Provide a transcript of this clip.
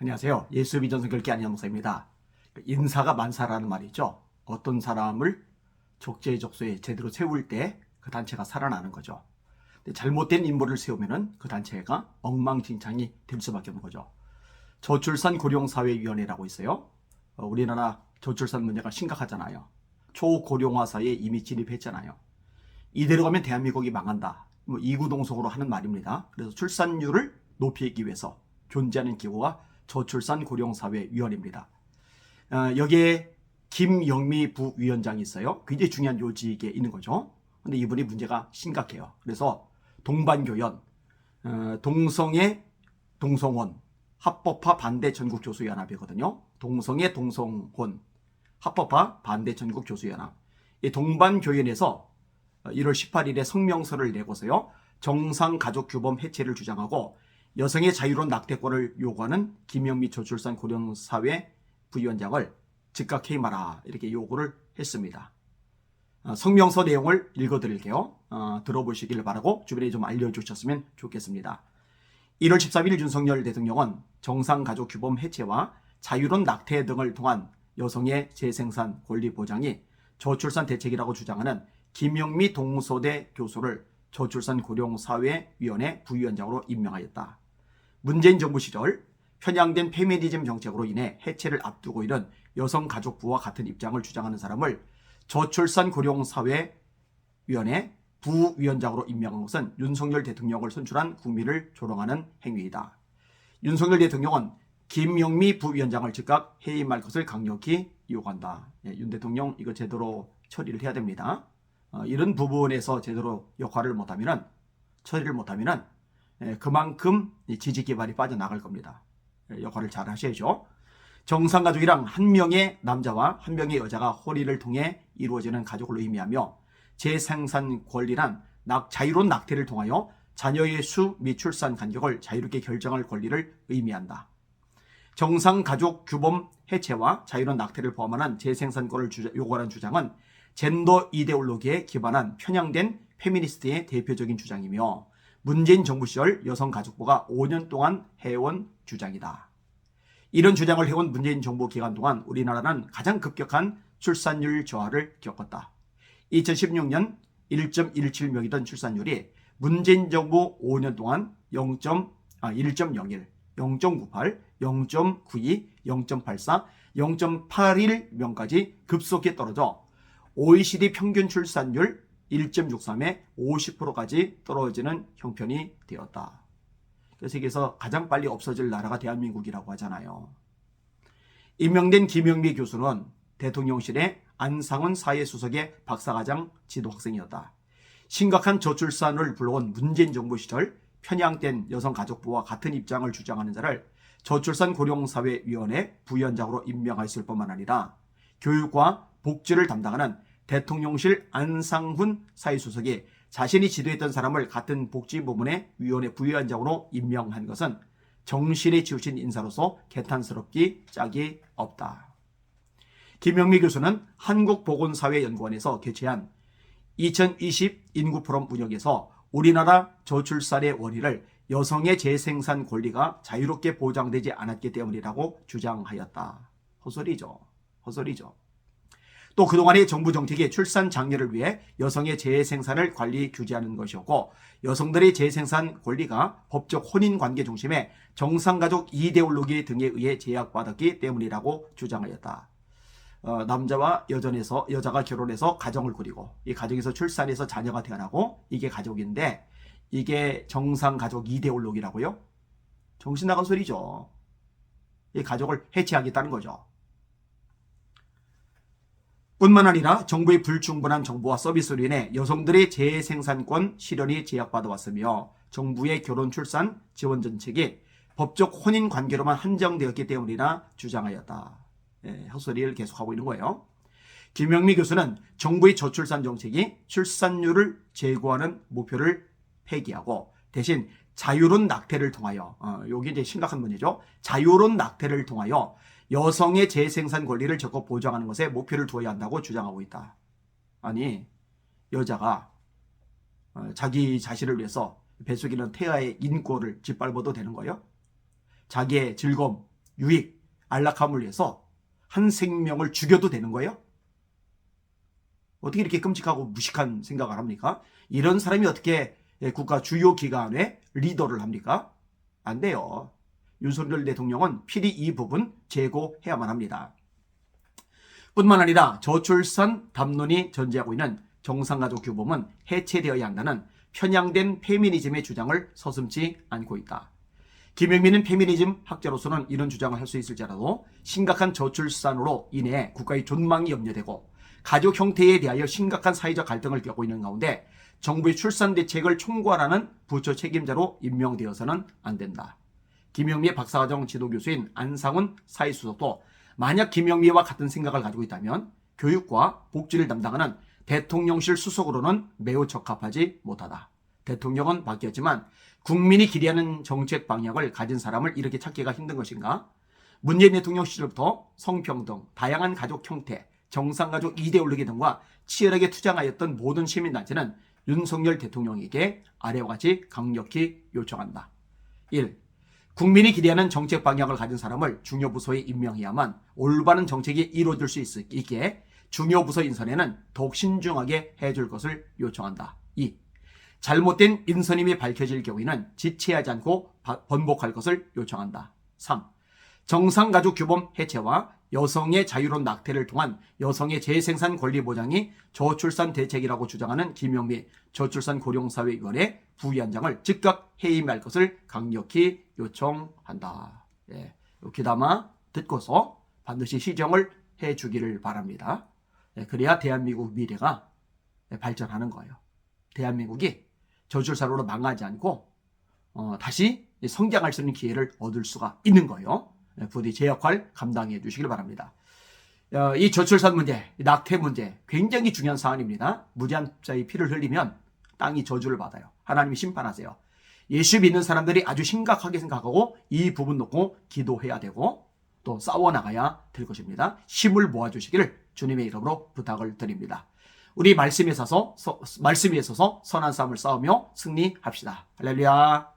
안녕하세요. 예수비전 성결교 안현 목사입니다. 인사가 만사라는 말이 있죠. 어떤 사람을 적재적소에 제대로 세울 때 그 단체가 살아나는 거죠. 근데 잘못된 인물을 세우면 그 단체가 엉망진창이 될 수밖에 없는 거죠. 저출산 고령사회위원회라고 있어요. 우리나라 저출산 문제가 심각하잖아요. 초고령화 사회에 이미 진입했잖아요. 이대로 가면 대한민국이 망한다. 이구동성으로 하는 말입니다. 그래서 출산율을 높이기 위해서 존재하는 기구가 저출산 고령사회위원회입니다. 여기에 김영미 부위원장이 있어요. 굉장히 중요한 요직에 있는 거죠. 근데 이분이 문제가 심각해요. 그래서 동반교연, 동성애, 동성혼, 합법화 반대 전국교수연합이거든요. 동성애, 동성혼, 합법화 반대 전국교수연합. 이 동반교연에서 1월 18일에 성명서를 내고서요. 정상가족규범 해체를 주장하고 여성의 자유로운 낙태권을 요구하는 김영미 저출산 고령사회 부위원장을 즉각 해임하라 이렇게 요구를 했습니다. 성명서 내용을 읽어드릴게요. 들어보시길 바라고 주변에 좀 알려주셨으면 좋겠습니다. 1월 13일 윤석열 대통령은 정상가족규범 해체와 자유로운 낙태 등을 통한 여성의 재생산 권리 보장이 저출산 대책이라고 주장하는 김영미 동서대 교수를 저출산 고령사회위원회 부위원장으로 임명하였다. 문재인 정부 시절 편향된 페미니즘 정책으로 인해 해체를 앞두고 있는 여성가족부와 같은 입장을 주장하는 사람을 저출산 고령사회위원회 부위원장으로 임명한 것은 윤석열 대통령을 선출한 국민을 조롱하는 행위이다. 윤석열 대통령은 김영미 부위원장을 즉각 해임할 것을 강력히 요구한다. 윤 대통령 이거 제대로 처리를 해야 됩니다. 이런 부분에서 제대로 역할을 못하면 처리를 못하면 그만큼 지지 기반이 빠져나갈 겁니다. 역할을 잘 하셔야죠. 정상가족이란 한 명의 남자와 한 명의 여자가 혼인을 통해 이루어지는 가족을 의미하며 재생산 권리란 자유로운 낙태를 통하여 자녀의 수 및 출산 간격을 자유롭게 결정할 권리를 의미한다. 정상가족 규범 해체와 자유로운 낙태를 포함하는 재생산권을 요구하는 주장은 젠더 이데올로기에 기반한 편향된 페미니스트의 대표적인 주장이며 문재인 정부 시절 여성가족부가 5년 동안 해온 주장이다. 이런 주장을 해온 문재인 정부 기간 동안 우리나라는 가장 급격한 출산율 저하를 겪었다. 2016년 1.17명이던 출산율이 문재인 정부 5년 동안 1.01, 0.98, 0.92, 0.84, 0.81명까지 급속히 떨어져 OECD 평균 출산율 1.63에 50%까지 떨어지는 형편이 되었다. 세계에서 가장 빨리 없어질 나라가 대한민국이라고 하잖아요. 임명된 김영미 교수는 대통령실의 안상훈 사회수석의 박사과정 지도학생이었다. 심각한 저출산을 불러온 문재인 정부 시절 편향된 여성가족부와 같은 입장을 주장하는 자를 저출산 고령사회위원회 부위원장으로 임명했을 뿐만 아니라 교육과 복지를 담당하는 대통령실 안상훈 사회수석이 자신이 지도했던 사람을 같은 복지부문의 위원회 부위원장으로 임명한 것은 정신에 치우친 인사로서 개탄스럽기 짝이 없다. 김영미 교수는 한국보건사회연구원에서 개최한 2020 인구포럼 운영에서 우리나라 저출산의 원인을 여성의 재생산 권리가 자유롭게 보장되지 않았기 때문이라고 주장하였다. 헛소리죠. 또 그동안의 정부 정책이 출산 장려를 위해 여성의 재생산을 관리 규제하는 것이었고 여성들의 재생산 권리가 법적 혼인관계 중심의 정상가족 이데올로기 등에 의해 제약받았기 때문이라고 주장하였다. 남자와 여자가 결혼해서 가정을 꾸리고 이 가정에서 출산해서 자녀가 태어나고 이게 가족인데 이게 정상가족 이데올로기라고요? 정신 나간 소리죠. 이 가족을 해체하겠다는 거죠. 뿐만 아니라 정부의 불충분한 정보와 서비스로 인해 여성들의 재생산권 실현이 제약받아 왔으며 정부의 결혼 출산 지원 정책이 법적 혼인 관계로만 한정되었기 때문이라 주장하였다. 헛소리를 계속하고 있는 거예요. 김영미 교수는 정부의 저출산 정책이 출산율을 제고하는 목표를 폐기하고 대신 자유로운 낙태를 통하여 여기 이제 심각한 문제죠. 자유로운 낙태를 통하여 여성의 재생산 권리를 적극 보장하는 것에 목표를 두어야 한다고 주장하고 있다. 아니 여자가 자기 자신을 위해서 뱃속에 있는 태아의 인권을 짓밟아도 되는 거예요? 자기의 즐거움, 유익, 안락함을 위해서 한 생명을 죽여도 되는 거예요? 어떻게 이렇게 끔찍하고 무식한 생각을 합니까? 이런 사람이 어떻게 국가 주요 기관의 리더를 합니까? 안 돼요. 윤석열 대통령은 필히 이 부분 재고해야만 합니다. 뿐만 아니라 저출산 담론이 전제하고 있는 정상가족 규범은 해체되어야 한다는 편향된 페미니즘의 주장을 서슴지 않고 있다. 김영민은 페미니즘 학자로서는 이런 주장을 할 수 있을지라도 심각한 저출산으로 인해 국가의 존망이 염려되고 가족 형태에 대하여 심각한 사회적 갈등을 겪고 있는 가운데 정부의 출산 대책을 총괄하는 부처 책임자로 임명되어서는 안 된다. 김영미의 박사과정 지도교수인 안상훈 사회수석도 만약 김영미와 같은 생각을 가지고 있다면 교육과 복지를 담당하는 대통령실 수석으로는 매우 적합하지 못하다. 대통령은 바뀌었지만 국민이 기대하는 정책 방향을 가진 사람을 이렇게 찾기가 힘든 것인가? 문재인 대통령 시절부터 성평등, 다양한 가족 형태, 정상가족 이데올로기 등과 치열하게 투쟁하였던 모든 시민단체는 윤석열 대통령에게 아래와 같이 강력히 요청한다. 1. 국민이 기대하는 정책 방향을 가진 사람을 중요 부서에 임명해야만 올바른 정책이 이루어질 수 있게 중요 부서 인선에는 더욱 신중하게 해줄 것을 요청한다. 2. 잘못된 인선임이 밝혀질 경우에는 지체하지 않고 번복할 것을 요청한다. 3. 정상가족 규범 해체와 여성의 자유로운 낙태를 통한 여성의 재생산 권리 보장이 저출산 대책이라고 주장하는 김영미 저출산고령사회위원회 부위원장을 즉각 해임할 것을 강력히 요청한다. 예, 귀담아 듣고서 반드시 시정을 해주기를 바랍니다. 예, 그래야 대한민국 미래가 발전하는 거예요. 대한민국이 저출산으로 망하지 않고 다시 성장할 수 있는 기회를 얻을 수가 있는 거예요. 부디 제 역할 감당해 주시길 바랍니다. 이 저출산 문제, 낙태 문제 굉장히 중요한 사안입니다. 무지한 자의 피를 흘리면 땅이 저주를 받아요. 하나님이 심판하세요. 예수 믿는 사람들이 아주 심각하게 생각하고 이 부분 놓고 기도해야 되고 또 싸워나가야 될 것입니다. 힘을 모아주시기를 주님의 이름으로 부탁을 드립니다. 우리 말씀에 있어서 선한 싸움을 싸우며 승리합시다. 할렐루야.